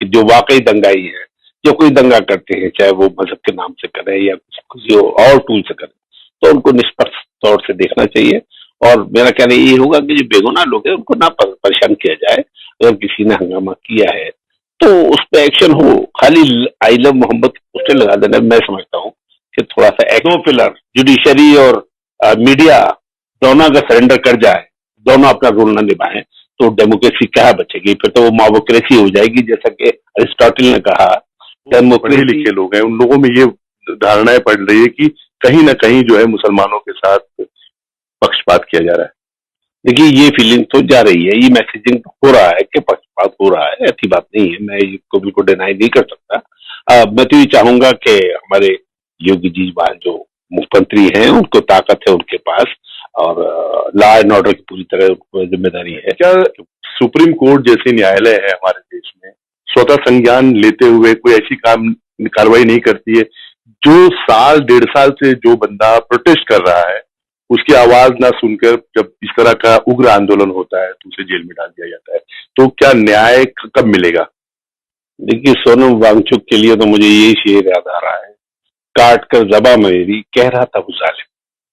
कि जो वाकई दंगाई है, जो कोई दंगा करते हैं, चाहे वो मजहब के नाम से करें या किसी और टूल से करें, तो उनको निष्पक्ष तौर से देखना चाहिए। और मेरा कहना ये होगा कि जो बेगुनाह लोग हैं उनको ना परेशान किया जाए। अगर किसी ने हंगामा किया है तो उस पर एक्शन हो। खाली आई लव मोहम्मद पोस्टर लगा देना, मैं समझता हूँ कि थोड़ा सा दो पिलर, जुडिशरी और मीडिया, दोनों अगर सरेंडर कर जाए, दोनों अपना रोल ना निभाएं, तो डेमोक्रेसी क्या बचेगी? फिर तो वो मावोक्रेसी हो जाएगी, जैसा कि अरिस्टोटल ने कहा। पढ़े डेमोक्रेसी लिखे लोग हैं, उन लोगों में ये धारणाएं पड़ रही है कि कहीं ना कहीं जो है मुसलमानों के साथ पक्षपात किया जा रहा है। देखिए, ये फीलिंग तो जा रही है, ये मैसेजिंग हो रहा है कि पक्षपात हो रहा है, ऐसी बात नहीं है, मैं इसको बिल्कुल डिनाई नहीं कर सकता। मैं तो ये चाहूंगा कि हमारे योगी जी वहाँ जो मुख्यमंत्री हैं, उनको ताकत है उनके पास, और लॉ एंड ऑर्डर की पूरी तरह उनको जिम्मेदारी है। क्या सुप्रीम कोर्ट जैसे न्यायालय है हमारे देश में स्वतः संज्ञान लेते हुए कोई ऐसी कार्रवाई नहीं करती है? जो साल 1.5 साल से जो बंदा प्रोटेस्ट कर रहा है, उसकी आवाज ना सुनकर जब इस तरह का उग्र आंदोलन होता है तो उसे जेल में डाल दिया जाता है, तो क्या न्याय कब मिलेगा? देखिए, सोनम वांगचुक के लिए तो मुझे यही शेर याद आ रहा है, काट कर जबा मेरी कह रहा था वो जालिम,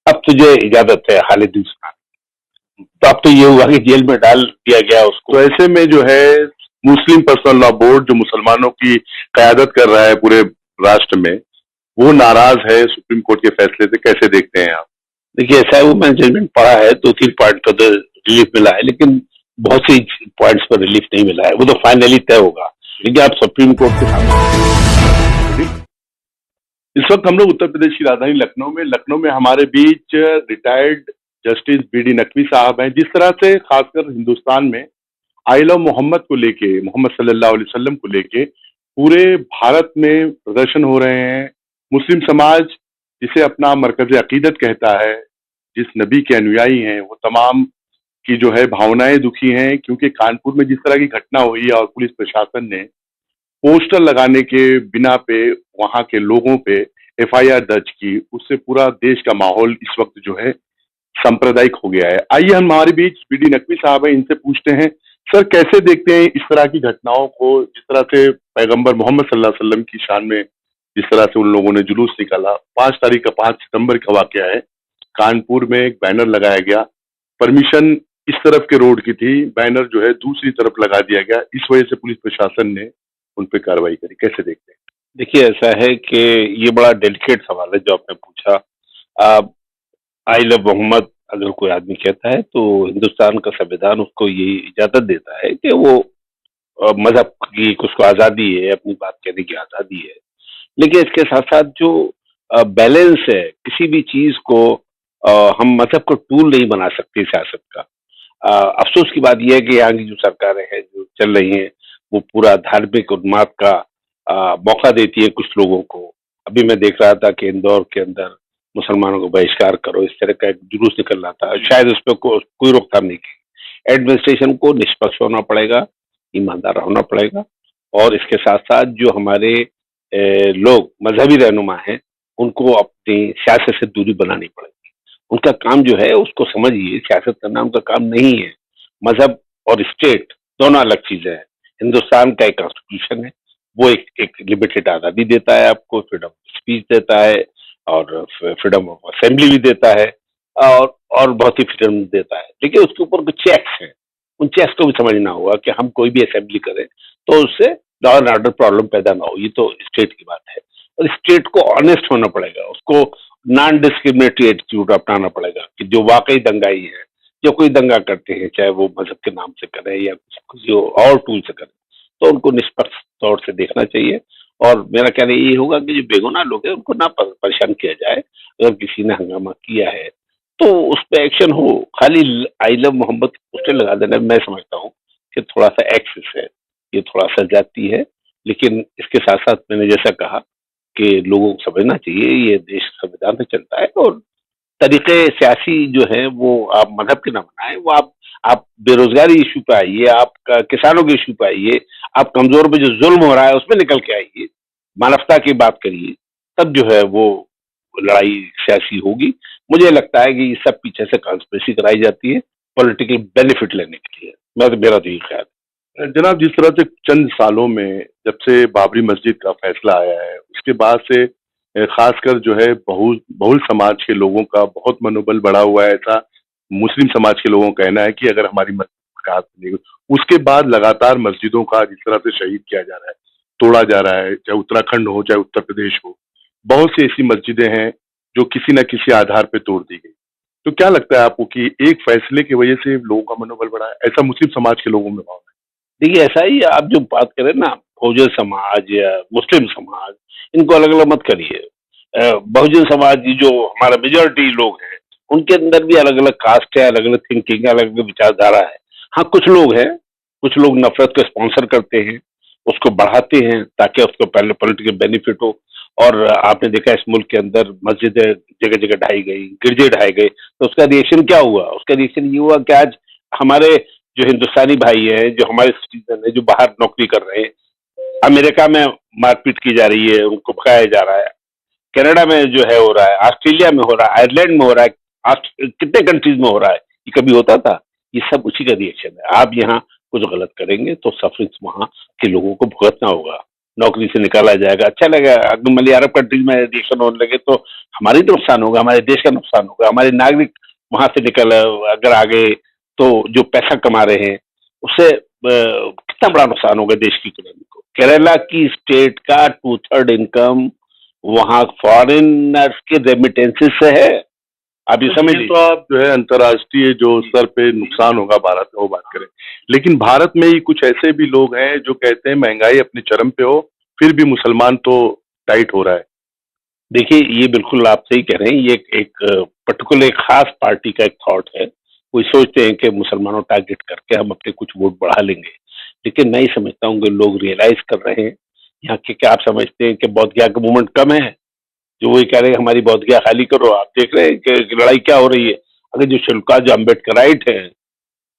अब तुझे इजाजत है हाले दिल सुनाने। तो अब तो ये हुआ कि जेल में डाल दिया गया उसको। तो ऐसे में जो है मुस्लिम पर्सनल लॉ बोर्ड जो मुसलमानों की कयादत कर रहा है पूरे राष्ट्र में, वो नाराज है सुप्रीम कोर्ट के फैसले से, कैसे देखते हैं आप? देखिए, ऐसा है, वो मैंने जजमेंट पढ़ा है, 2-3 पॉइंट पर तो रिलीफ मिला है, लेकिन बहुत सी पॉइंट्स पर रिलीफ नहीं मिला है। वो तो फाइनली तय होगा, लेकिन आप सुप्रीम कोर्ट के सामने। इस वक्त हम लोग उत्तर प्रदेश की राजधानी लखनऊ में हमारे बीच रिटायर्ड जस्टिस बी.डी. नकवी साहब हैं। जिस तरह से खासकर हिंदुस्तान में आई लव मोहम्मद को लेके, मोहम्मद सल्लल्लाहु अलैहि वसल्लम को लेके पूरे भारत में प्रदर्शन हो रहे हैं। मुस्लिम समाज जिसे अपना मरकज अकीदत कहता है, जिस नबी के अनुयायी हैं, वो तमाम की जो है भावनाएं दुखी हैं, क्योंकि कानपुर में जिस तरह की घटना हुई और पुलिस प्रशासन ने पोस्टर लगाने के बिना पे वहां के लोगों पे एफआईआर दर्ज की, उससे पूरा देश का माहौल इस वक्त जो है सांप्रदायिक हो गया है। आइए हम हमारे बीच बी.डी. नकवी साहब हैं, इनसे पूछते हैं, सर कैसे देखते हैं इस तरह की घटनाओं को? जिस तरह से पैगंबर मोहम्मद सल्लल्लाहु अलैहि वसल्लम की शान में जिस तरह से उन लोगों ने जुलूस निकाला, 5 सितंबर का वाकया है, कानपुर में एक बैनर लगाया गया, परमिशन इस तरफ के रोड की थी, बैनर जो है दूसरी तरफ लगा दिया गया, इस वजह से पुलिस प्रशासन ने उन पर कार्रवाई करी, कैसे देखते हैं? देखिए, ऐसा है कि ये बड़ा डेलिकेट सवाल है जो आपने पूछा। आई लव मोहम्मद अगर कोई आदमी कहता है, तो हिंदुस्तान का संविधान उसको ये इजाजत देता है कि वो मजहब की उसको आजादी है, अपनी बात कहने की आजादी है। लेकिन इसके साथ साथ जो बैलेंस है, किसी भी चीज को हम मजहब को टूल नहीं बना सकते सियासत का। अफसोस की बात यह है कि यहाँ की जो सरकारें हैं जो चल रही हैं, वो पूरा धार्मिक उन्माद का मौका देती है कुछ लोगों को। अभी मैं देख रहा था कि इंदौर के अंदर मुसलमानों को बहिष्कार करो, इस तरह का एक जुलूस निकल रहा था, शायद उस पर कोई रोकथाम नहीं की। एडमिनिस्ट्रेशन को निष्पक्ष होना पड़ेगा, ईमानदार होना पड़ेगा, और इसके साथ साथ जो हमारे लोग मजहबी रहनुमा हैं, उनको अपनी सियासत से दूरी बनानी पड़ेगी। उनका काम जो है उसको समझिए, सियासत करना उनका काम नहीं है। मजहब और स्टेट दोनों अलग चीजें हैं। हिंदुस्तान का एक कॉन्स्टिट्यूशन है, वो एक लिमिटेड आजादी देता है आपको, फ्रीडम ऑफ स्पीच देता है, और फ्रीडम ऑफ असेंबली भी देता है, और बहुत ही फ्रीडम देता है, लेकिन उसके ऊपर कुछ चेक्स हैं। उन चेक्स को भी समझना होगा कि हम कोई भी असेंबली करें तो उससे लॉ एंड ऑर्डर प्रॉब्लम पैदा ना हो। ये तो स्टेट की बात है, और स्टेट को ऑनेस्ट होना पड़ेगा, उसको नॉन डिस्क्रिमिनेटरी एटीट्यूड अपनाना पड़ेगा कि जो वाकई दंगाई है, जो कोई दंगा करते हैं, चाहे वो मजहब के नाम से करें या किसी और टूल से करें, तो उनको निष्पक्ष तौर से देखना चाहिए। और मेरा कहना ये होगा कि जो बेगुनाह लोग हैं उनको ना परेशान किया जाए। अगर किसी ने हंगामा किया है तो उस पर एक्शन हो। खाली आई लव मोहम्मद पोस्टर लगा देना, मैं समझता हूँ कि थोड़ा सा एक्सेस है, ये थोड़ा सा जाती है। लेकिन इसके साथ साथ मैंने जैसा कहा कि लोगों को समझना चाहिए, ये देश संविधान से चलता है, और तरीके सियासी जो है वो आप मजहब के ना बनाए, वो आप बेरोजगारी इशू पे आइए, आप किसानों के इशू पे आइए, आप कमजोर पे जो जुल्म हो रहा है उसमें निकल के आइए, मानवता की बात करिए, तब जो है वो लड़ाई सियासी होगी। मुझे लगता है कि ये सब पीछे से कॉन्स्पिरेसी कराई जाती है पॉलिटिकल बेनिफिट लेने के लिए। मैं तो मेरा तो यही ख्याल है। जनाब, जिस तरह से चंद सालों में जब से बाबरी मस्जिद का फैसला आया है, उसके बाद से खासकर जो है बहु बहुल समाज के लोगों का बहुत मनोबल बढ़ा हुआ है। ऐसा मुस्लिम समाज के लोगों का कहना है कि अगर हमारी मस्जिद का हाथ नहीं, उसके बाद लगातार मस्जिदों का जिस तरह से शहीद किया जा रहा है, तोड़ा जा रहा है, चाहे उत्तराखंड हो, चाहे उत्तर प्रदेश हो, बहुत सी ऐसी मस्जिदें हैं जो किसी न किसी आधार पे तोड़ दी गई। तो क्या लगता है आपको कि एक फैसले की वजह से लोगों का मनोबल बढ़ा है? ऐसा मुस्लिम समाज के लोगों में भाव है। देखिए, ऐसा ही आप जो बात करें ना, बहुजन समाज या मुस्लिम समाज, इनको अलग-अलग मत करिए। बहुजन समाज ये जो हमारा मेजॉरिटी लोग हैं, उनके अंदर भी अलग-अलग कास्ट है, अलग-अलग थिंकिंग है, अलग-अलग विचारधारा है। हाँ, कुछ लोग हैं, कुछ लोग नफ़रत को स्पॉन्सर करते हैं, उसको बढ़ाते हैं ताकि उसको पहले पॉलिटिकल बेनिफिट हो। और आपने देखा इस मुल्क के अंदर मस्जिदें जगह-जगह ढाई गई, गिरजे ढाए गए, तो उसका रिएक्शन क्या हुआ? उसका रिएक्शन ये हुआ कि आज हमारे जो हिंदुस्तानी भाई हैं, जो हमारे सिटीज़न हैं, जो बाहर नौकरी कर रहे हैं, अमेरिका में मारपीट की जा रही है, उनको भगाया जा रहा है, कनाडा में जो है हो रहा है, ऑस्ट्रेलिया में हो रहा है, आयरलैंड में हो रहा है, कितने कंट्रीज में हो रहा है, ये कभी होता था? ये सब उसी का रिएक्शन है। आप यहाँ कुछ गलत करेंगे तो सफरिंग्स वहाँ के लोगों को भुगतना होगा, नौकरी से निकाला जाएगा, अच्छा लगेगा। अगर मान लिया अरब कंट्रीज में रिएक्शन होने लगे तो हमारी तो नुकसान होगा, हमारे देश का नुकसान होगा, हमारे नागरिक वहां से निकल अगर आ गए तो जो पैसा कमा रहे हैं उससे कितना बड़ा नुकसान होगा देश की इकोनॉमी को। केरला की स्टेट का 2/3 इनकम वहाँ फॉरेनर्स के रेमिटेंसेस से है। आप ये समझ ये तो लीजिए। आप जो है अंतर्राष्ट्रीय जो स्तर पे नुकसान होगा भारत में वो बात करें। लेकिन भारत में ही कुछ ऐसे भी लोग हैं जो कहते हैं महंगाई अपने चरम पे हो, फिर भी मुसलमान तो टाइट हो रहा है। देखिए, ये बिल्कुल आप सही कह रहे हैं। ये एक पर्टिकुलर एक खास पार्टी का एक थॉट है। वो सोचते हैं कि मुसलमानों टारगेट करके हम अपने कुछ वोट बढ़ा लेंगे। लेकिन मैं ये समझता हूँ कि लोग रियलाइज़ कर रहे हैं, यहाँ के क्या आप समझते हैं कि बोध गया का मूवमेंट कम है? जो वही कह रहे हैं हमारी बोध गया खाली करो। आप देख रहे हैं कि लड़ाई क्या हो रही है? अगर जो शुल्का जो अम्बेडकराइट हैं,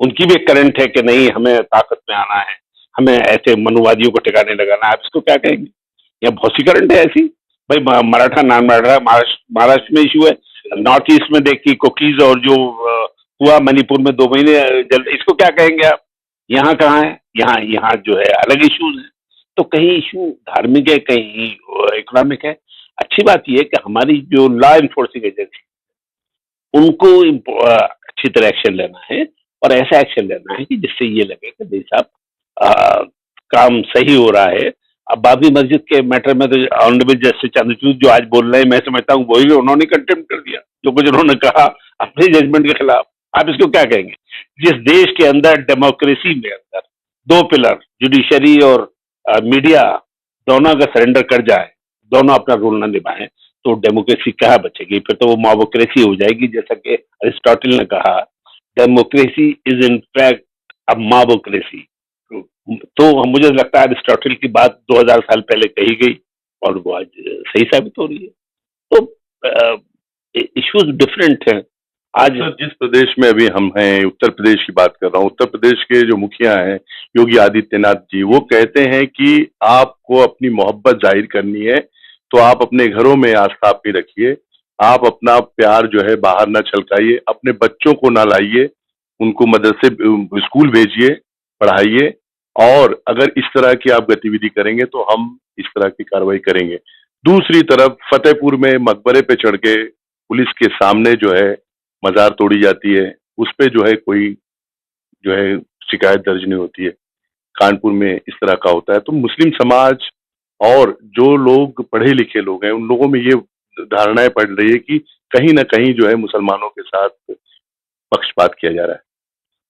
उनकी भी एक करंट है कि नहीं हमें ताकत में आना है, हमें ऐसे मनुवादियों को ठिकाने लगाना है। आप इसको क्या कहेंगे? या बहुत सी करंट है ऐसी। भाई मराठा नॉन मराठा महाराष्ट्र में इशू है, नॉर्थ ईस्ट में देखिए कुकीज और जो हुआ मणिपुर में 2 महीने जल, इसको क्या कहेंगे आप? यहाँ कहाँ है? यहाँ यहाँ जो है अलग इश्यूज है। तो कहीं इशू धार्मिक है, कहीं इकोनॉमिक है। अच्छी बात यह है कि हमारी जो लॉ इन्फोर्सिंग एजेंसी उनको अच्छी तरह एक्शन लेना है और ऐसा एक्शन लेना है कि जिससे ये लगे कि भाई साहब अ, काम सही हो रहा है। अब बाबरी मस्जिद के मैटर में तो ऑनरेबल जस्टिस चंद्रचूड़ जो आज बोल रहे हैं, मैं समझता हूँ वही उन्होंने कंटेम्प्ट कर दिया जो कुछ उन्होंने कहा अपने जजमेंट के खिलाफ। आप इसको क्या कहेंगे? जिस देश के अंदर डेमोक्रेसी में अंदर 2 पिलर जुडिशरी और मीडिया दोनों अगर सरेंडर कर जाए, दोनों अपना रोल ना निभाएं, तो डेमोक्रेसी कहाँ बचेगी? फिर तो वो मॉबोक्रेसी हो जाएगी, जैसा कि अरिस्टोटल ने कहा, डेमोक्रेसी इज इन फैक्ट अ मॉबोक्रेसी। तो मुझे लगता है अरिस्टोटल की बात 2000 साल पहले कही गई और वो आज सही साबित हो रही है। तो इश्यूज डिफरेंट हैं आज। सर, जिस प्रदेश में अभी हम हैं, उत्तर प्रदेश की बात कर रहा हूँ, उत्तर प्रदेश के जो मुखिया हैं, योगी आदित्यनाथ जी, वो कहते हैं कि आपको अपनी मोहब्बत जाहिर करनी है, तो आप अपने घरों में आस्था अपनी रखिए। आप अपना प्यार जो है बाहर ना छलकाइए, अपने बच्चों को ना लाइए, उनको मदरसे स्कूल भेजिए, पढ़ाइए और अगर इस तरह की आप गतिविधि करेंगे तो हम इस तरह की कार्रवाई करेंगे। दूसरी तरफ फतेहपुर में मकबरे पे चढ़ के पुलिस के सामने जो है मज़ार तोड़ी जाती है, उस पे जो है कोई जो है शिकायत दर्ज नहीं होती है। कानपुर में इस तरह का होता है। तो मुस्लिम समाज और जो लोग पढ़े-लिखे लोग हैं, उन लोगों में ये धारणाएँ पड़ रही है कि कहीं न कहीं जो है मुसलमानों के साथ पक्षपात किया जा रहा है।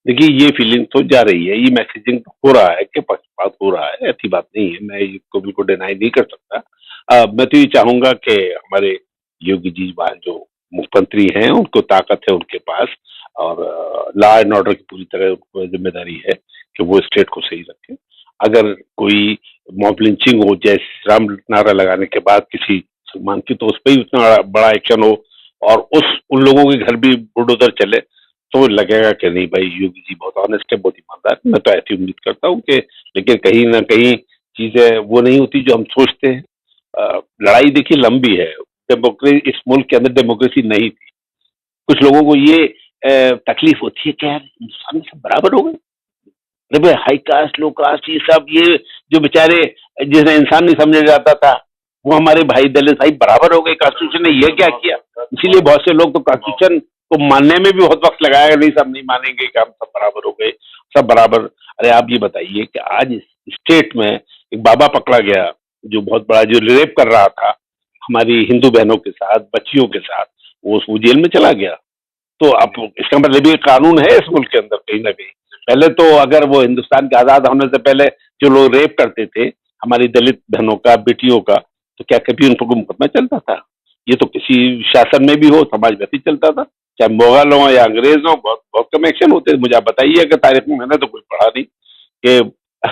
देखिए, ये फीलिंग तो जा रही है, ये मैसेजिंग हो रहा है कि पक्षपात हो रहा है, ऐसी बात नहीं है, मैं इसको बिल्कुल डिनाई नहीं कर सकता। मैं तो ये चाहूँगा कि हमारे योगी जी वहाँ जो मुख्यमंत्री हैं, उनको ताकत है उनके पास और लॉ एंड ऑर्डर की पूरी तरह उनको ज़िम्मेदारी है कि वो स्टेट को सही रखें। अगर कोई मॉब लिंचिंग हो, जय श्री राम नारा लगाने के बाद किसी मुसलमान की, तो उस पे ही उतना बड़ा बड़ा एक्शन हो और उस उन लोगों के घर भी बुलडोज़र चले, तो लगेगा कि नहीं भाई योगी जी बहुत ऑनेस्ट है, बहुत ईमानदार है। मैं तो ऐसी उम्मीद करता हूँ कि लेकिन कहीं न कहीं चीज़ें वो नहीं होती जो हम सोचते हैं। लड़ाई देखिए लंबी है। इस मुल्क के अंदर डेमोक्रेसी नहीं थी। कुछ लोगों को ये तकलीफ होती है कि यार हिंदुस्तान में सब बराबर हो गए। अरे भाई हाई कास्ट लो कास्ट ये सब ये जो बेचारे जिन्हें इंसान नहीं समझा जाता था वो हमारे भाई दलित भाई बराबर हो गए। कॉन्स्टिट्यूशन ने ये क्या किया, इसीलिए बहुत से लोग तो कॉन्स्टिट्यूशन को मानने में भी बहुत वक्त लगाया, नहीं सब नहीं मानेंगे कि हम सब बराबर हो गए, सब बराबर। अरे आप ये बताइए कि आज इस स्टेट में एक बाबा पकड़ा गया जो बहुत बड़ा, जो रेप कर रहा था हमारी हिंदू बहनों के साथ, बच्चियों के साथ, वो जेल में चला गया। तो अब इसका मतलब ये कानून है इस मुल्क के अंदर कहीं ना कहीं। पहले तो अगर वो हिंदुस्तान के आजाद होने से पहले जो लोग रेप करते थे हमारी दलित बहनों का, बेटियों का, तो क्या कभी उन पर कोई मुकदमा चलता था? ये तो किसी शासन में भी हो, समाज में भी चलता था, चाहे मुगल हो या अंग्रेज हो, बहुत बहुत कम एक्शन होते। मुझे आप बताइए कि तारीख में मैंने तो कोई पढ़ा नहीं कि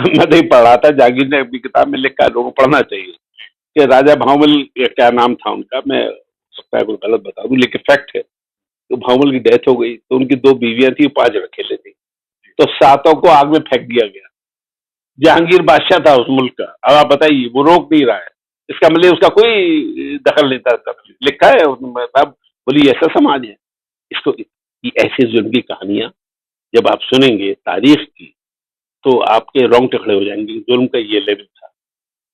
मैं तो ही पढ़ रहा था, जहांगीर ने अपनी किताब में लिखा है, लोगों को पढ़ना चाहिए कि राजा भावल, या क्या नाम था उनका, मैं सकता है कोई गलत बता दूं लेकिन फैक्ट है, तो भावल की डेथ हो गई तो उनकी 2 बीवियां थी, 5 अकेले थे, तो 7 को आग में फेंक दिया गया। जहांगीर बादशाह था उस मुल्क का। अब आप बताइए वो रोक नहीं रहा है, इसका मतलब उसका कोई दखल नहीं था तब। लिखा है उसमें साहब, बोली ऐसा समाज है। इसको ये ऐसे जुल्म की कहानियां जब आप सुनेंगे तारीख की तो आपके रोंगटे खड़े हो जाएंगे। जुल्म का ये लेवल था,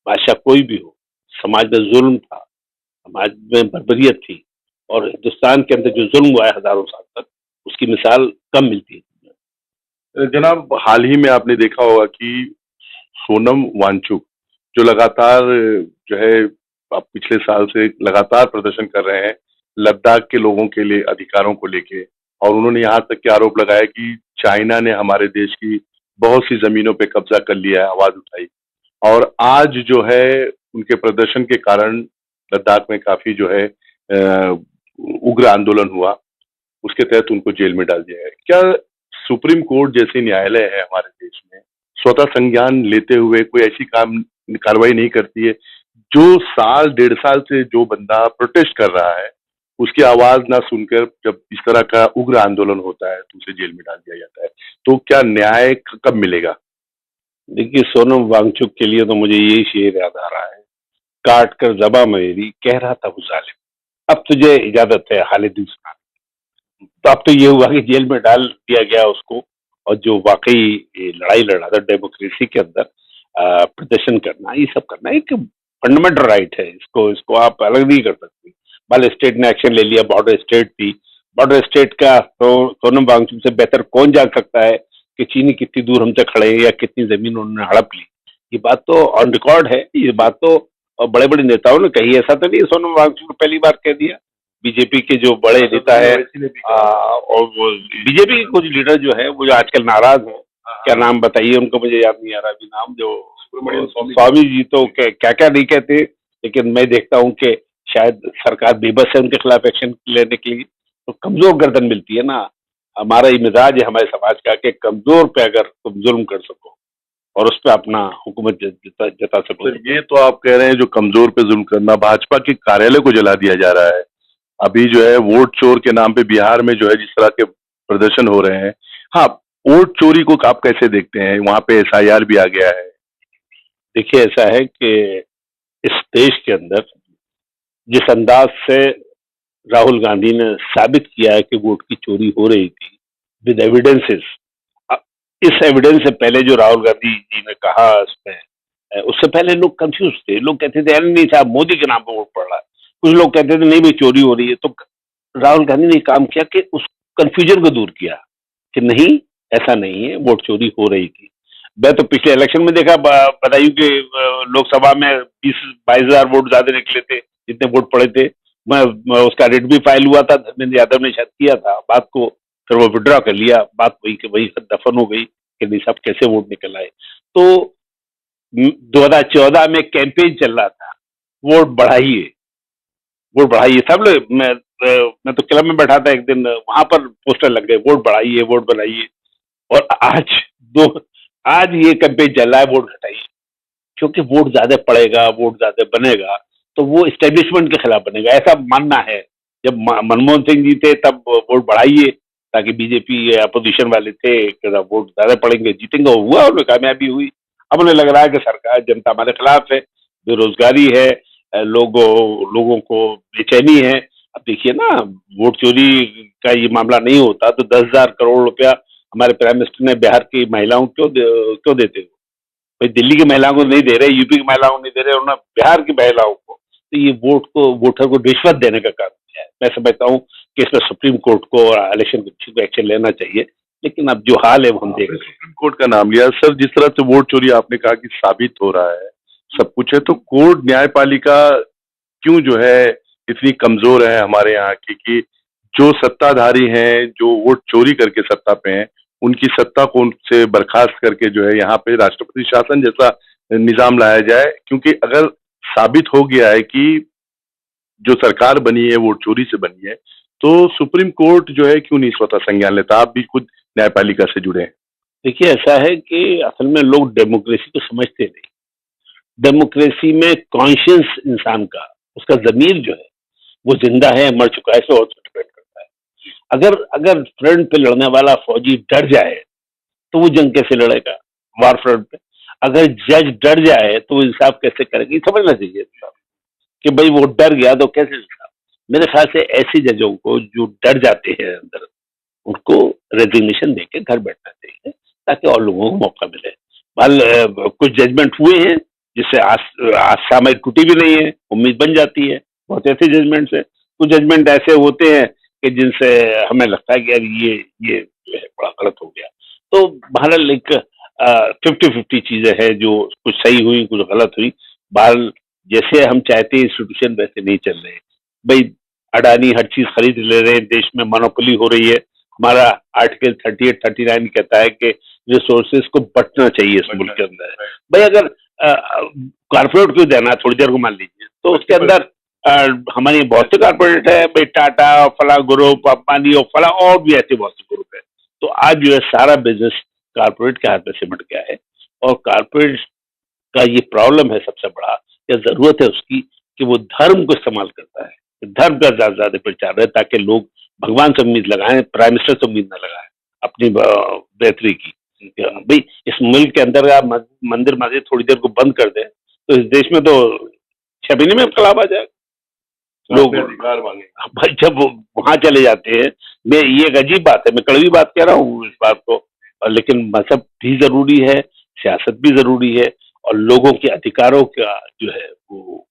बादशाह कोई भी हो, समाज में जुल्म था, समाज में बर्बरियत थी, और हिंदुस्तान के अंदर जो जुल्म हुआ है हजारों साल तक, उसकी मिसाल कम मिलती है। जनाब, हाल ही में आपने देखा होगा कि सोनम वांगचुक जो लगातार जो है अब पिछले साल से लगातार प्रदर्शन कर रहे हैं लद्दाख के लोगों के लिए अधिकारों को लेके, और उन्होंने यहाँ तक के आरोप लगाया कि चाइना ने हमारे देश की बहुत सी जमीनों पे कब्जा कर लिया है, आवाज उठाई। और आज जो है उनके प्रदर्शन के कारण लद्दाख में काफी जो है उग्र आंदोलन हुआ, उसके तहत उनको जेल में डाल दिया है। क्या सुप्रीम कोर्ट जैसे न्यायालय है हमारे देश में स्वतः संज्ञान लेते हुए कोई ऐसी कार्रवाई नहीं करती है? जो साल 1.5 साल से जो बंदा प्रोटेस्ट कर रहा है उसकी आवाज ना सुनकर जब इस तरह का उग्र आंदोलन होता है तो उसे जेल में डाल दिया जाता है, तो क्या न्याय कब मिलेगा? देखिए सोनम वांगचुक के लिए तो मुझे यही शेर याद आ रहा है, काट कर जबा मेरी कह रहा था वो जालिम, अब तुझे इजाजत है हाले दिल सुना। तो अब तो ये हुआ कि जेल में डाल दिया गया उसको, और जो वाकई ये लड़ाई लड़ रहा था डेमोक्रेसी के अंदर, प्रदर्शन करना, ये सब करना एक फंडामेंटल राइट है, इसको इसको आप अलग नहीं कर सकते। मान स्टेट ने एक्शन ले लिया, बॉर्डर स्टेट थी, बॉर्डर स्टेट का तो सोनम वांगचुक से बेहतर कौन जान सकता है कि चीनी कितनी दूर हमसे खड़े हैं या कितनी जमीन उन्होंने हड़प ली। ये बात तो ऑन रिकॉर्ड है, ये बात तो बड़े बड़े नेताओं ने कही, ऐसा तो नहीं सोनम वांगचुक ने पहली बार कह दिया। बीजेपी के जो बड़े नेता है और वो बीजेपी के कुछ लीडर जो है वो जो आजकल नाराज है, क्या नाम बताइए उनको, मुझे याद नहीं आ रहा अभी नाम, जो स्वामी जी तो क्या क्या नहीं कहते, लेकिन मैं देखता हूँ कि शायद सरकार बेबस है उनके खिलाफ एक्शन लेने के लिए। तो कमजोर गर्दन मिलती है ना, हमारा ये मिजाज है हमारे समाज का कि कमजोर पे अगर तुम जुल्म कर सको और उस पर अपना हुकूमत जता सको। तो ये तो आप कह रहे हैं जो कमजोर पे जुल्म करना, भाजपा के कार्यालय को जला दिया जा रहा है, अभी जो है वोट चोर के नाम पे बिहार में जो है जिस तरह के प्रदर्शन हो रहे हैं। हाँ, वोट चोरी को आप कैसे देखते हैं? वहां पे एसआईआर भी आ गया है। देखिए ऐसा है कि इस देश के अंदर जिस अंदाज से राहुल गांधी ने साबित किया है कि वोट की चोरी हो रही थी विद एविडेंसेस, इस एविडेंस से पहले जो राहुल गांधी जी ने कहा उसमें, उससे पहले लोग कंफ्यूज थे, लोग कहते थे अरे नहीं साहब मोदी के नाम पर वोट पड़ रहा है, कुछ लोग कहते थे नहीं भाई चोरी हो रही है। तो राहुल गांधी ने काम किया कि उस कंफ्यूजन को दूर किया कि नहीं ऐसा नहीं है, वोट चोरी हो रही थी। मैं तो पिछले इलेक्शन में देखा, बताइए कि लोकसभा में 20-22 हजार वोट ज्यादा निकले थे जितने वोट पड़े थे। मैं उसका रेट भी फाइल हुआ था, धर्मेंद्र यादव ने शायद किया था बात को, फिर वो विड्रॉ कर लिया, बात वही कि वही दफन हो गई कि नहीं साहब कैसे वोट निकल आए। तो 2014 में कैंपेन चल रहा था, वोट बढ़ाइए वोट बढ़ाइए, सब लोग, मैं तो क्लब में बैठा था एक दिन, वहां पर पोस्टर लग गए वोट बढ़ाइए वोट बढ़ाइए। और दो आज ये कैंपेन चल रहा है वोट घटाइए, क्योंकि वोट ज्यादा पड़ेगा, वोट ज्यादा बनेगा तो वो इस्टेब्लिशमेंट के खिलाफ बनेगा, ऐसा मानना है। जब मनमोहन सिंह जी थे तब वोट बढ़ाइए ताकि बीजेपी अपोजिशन वाले थे कि वोट ज्यादा पड़ेंगे जीतेंगे, हुआ उन्हें कामयाबी हुई। अब उन्हें लग रहा है कि सरकार जनता हमारे खिलाफ है, बेरोजगारी है, लोगों को बेचैनी है। अब देखिए ना, वोट चोरी का ये मामला नहीं होता तो 10,000 करोड़ रुपया हमारे प्राइम मिनिस्टर ने बिहार की महिलाओं को क्यों देते हो? भाई दिल्ली की महिलाओं को नहीं दे रहे, यूपी की महिलाओं को नहीं दे रहे, और ना बिहार की महिलाओं को, तो ये वोटर को रिश्वत देने का काम है। मैं समझता हूँ कि इसमें सुप्रीम कोर्ट को और इलेक्शन कमीशन को एक्शन लेना चाहिए, लेकिन अब जो हाल है वो हम देख रहे हैं। सुप्रीम कोर्ट का नाम लिया सर, जिस तरह से वोट चोरी आपने कहा कि साबित हो रहा है, सब कुछ है, तो कोर्ट न्यायपालिका क्यों जो है इतनी कमजोर है हमारे यहाँ की, कि जो सत्ताधारी हैं, जो वोट चोरी करके सत्ता पे हैं, उनकी सत्ता को उनसे बर्खास्त करके जो है यहाँ पे राष्ट्रपति शासन जैसा निजाम लाया जाए। क्योंकि अगर साबित हो गया है कि जो सरकार बनी है वोट चोरी से बनी है, तो सुप्रीम कोर्ट जो है क्यों नहीं स्वतः संज्ञान लेता? आप भी खुद न्यायपालिका से जुड़े हैं। देखिए, ऐसा है कि असल में लोग डेमोक्रेसी को समझते नहीं। डेमोक्रेसी में कॉन्शियस इंसान का, उसका ज़मीर जो है, वो ज़िंदा है, मर चुका है, इसे और डिपेंड करता है। अगर अगर फ्रंट पे लड़ने वाला फौजी डर जाए, तो वो जंग कैसे लड़ेगा वार फ्रंट पे? अगर जज डर जाए, तो वो इंसाफ कैसे करेगा? ये समझना चाहिए इंसान, कि भाई वो डर गया तो कैसे इंसाफ? मेरे ख्याल से ऐसे जजों को जो डर जाते हैं अंदर, उनको रेजिग्नेशन देके घर बैठना चाहिए, ताकि और लोगों को मौका मिले। कुछ जजमेंट हुए हैं जिससे आज सामयिक टूटी भी नहीं है, उम्मीद बन जाती है। बहुत ऐसे जजमेंट है, कुछ जजमेंट ऐसे होते हैं कि जिनसे हमें लगता है कि यार ये जो है बड़ा गलत हो गया। तो बहरहाल एक 50-50 चीजें हैं, जो कुछ सही हुई, कुछ गलत हुई। बहरहाल जैसे हम चाहते हैं इंस्टीट्यूशन वैसे नहीं चल रहे। भाई अडानी हर चीज खरीद ले रहे हैं, देश में मोनोपोली हो रही है। हमारा आर्टिकल 38-39 कहता है कि रिसोर्सेज को बंटना चाहिए इस मुल्क के अंदर। भाई अगर कारपोरेट क्यों देना, थोड़ी देर को मान लीजिए, तो उसके अंदर हमारी बहुत से कारपोरेट है, भाई टाटा, फला ग्रुप, अंबानी और फला, और भी ऐसे बहुत से ग्रुप है। तो आज जो है सारा बिजनेस कारपोरेट के हाथ में सिमट गया है, और कारपोरेट का ये प्रॉब्लम है सबसे बड़ा, या जरूरत है उसकी, कि वो धर्म को इस्तेमाल करता है। धर्म का ज्यादा प्रचार है, ताकि लोग भगवान से उम्मीद लगाएं, प्राइम मिनिस्टर से उम्मीद ना लगाएं अपनी बेहतरी की। भाई इस मुल्क के अंदर आप मंदिर मस्जिद थोड़ी देर को बंद कर दें, तो इस देश में तो 6 महीने में इंकलाब आ जाएगा। लोग अधिकार मांगे। भाई जब वहां चले जाते हैं, मैं ये एक अजीब बात है, मैं कड़वी बात कह रहा हूँ इस बात को, लेकिन मजहब भी जरूरी है, सियासत भी जरूरी है, और लोगों के अधिकारों का जो है वो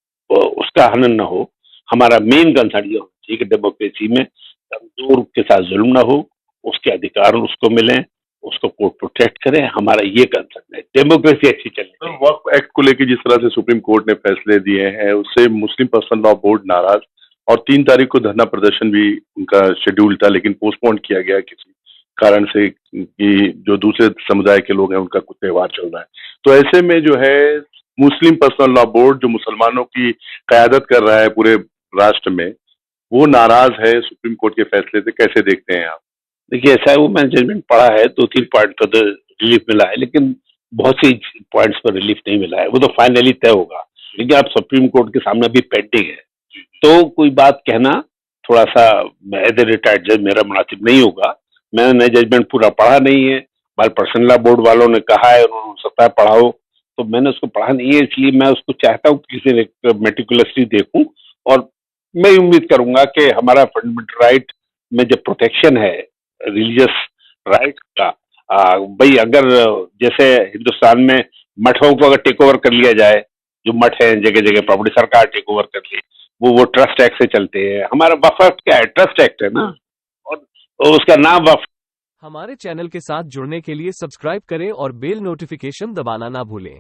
उसका हनन ना हो। हमारा मेन कंसर्न ये होना चाहिए कि डेमोक्रेसी में कमजोर के साथ जुल्म ना हो, उसके अधिकार उसको मिले, उसको कोर्ट प्रोटेक्ट करे। हमारा ये कंसर्न है, डेमोक्रेसी अच्छी चलनी चाहिए। वक्फ एक्ट को लेकर जिस तरह से सुप्रीम कोर्ट ने फैसले दिए हैं, उससे मुस्लिम पर्सनल लॉ बोर्ड नाराज, और 3 तारीख को धरना प्रदर्शन भी उनका शेड्यूल था, लेकिन पोस्टपोन किया गया किसी कारण से, कि जो दूसरे समुदाय के लोग हैं उनका कुछ त्योहार चल रहा है। तो ऐसे में जो है मुस्लिम पर्सनल लॉ बोर्ड, जो मुसलमानों की कयादत कर रहा है पूरे राष्ट्र में, वो नाराज है सुप्रीम कोर्ट के फैसले से। कैसे देखते हैं आप? देखिए, ऐसा है, वो मैंने जजमेंट पढ़ा है, 2-3 पॉइंट पर तो रिलीफ मिला है, लेकिन बहुत सी पॉइंट्स पर रिलीफ नहीं मिला है। वो तो फाइनली तय होगा, लेकिन अब सुप्रीम कोर्ट के सामने भी पेंडिंग है। तो कोई बात कहना थोड़ा सा एज ए रिटायर्ड जज मेरा मुनासिब नहीं होगा। मैंने जजमेंट पूरा पढ़ा नहीं है, हमारे पर्सनल लॉ बोर्ड वालों ने कहा है, उन्होंने हो सकता है पढ़ाओ, तो मैंने उसको पढ़ा नहीं है, इसलिए मैं उसको चाहता हूँ किसी ने मेटिकुलसली देखूं, और मैं उम्मीद करूंगा कि हमारा फंडामेंटल राइट में जो प्रोटेक्शन है रिलीजियस राइट का, भाई अगर जैसे हिंदुस्तान में मठों को अगर टेक ओवर कर लिया जाए, जो मठ है जगह जगह प्रॉपर्टी सरकार टेक ओवर कर ले, वो ट्रस्ट एक्ट से चलते हैं। हमारा वक्फ एक्ट क्या है? ट्रस्ट एक्ट है ना, और उसका नाम वक्फ। हमारे चैनल के साथ जुड़ने के लिए सब्सक्राइब करें और बेल नोटिफिकेशन दबाना ना भूलें।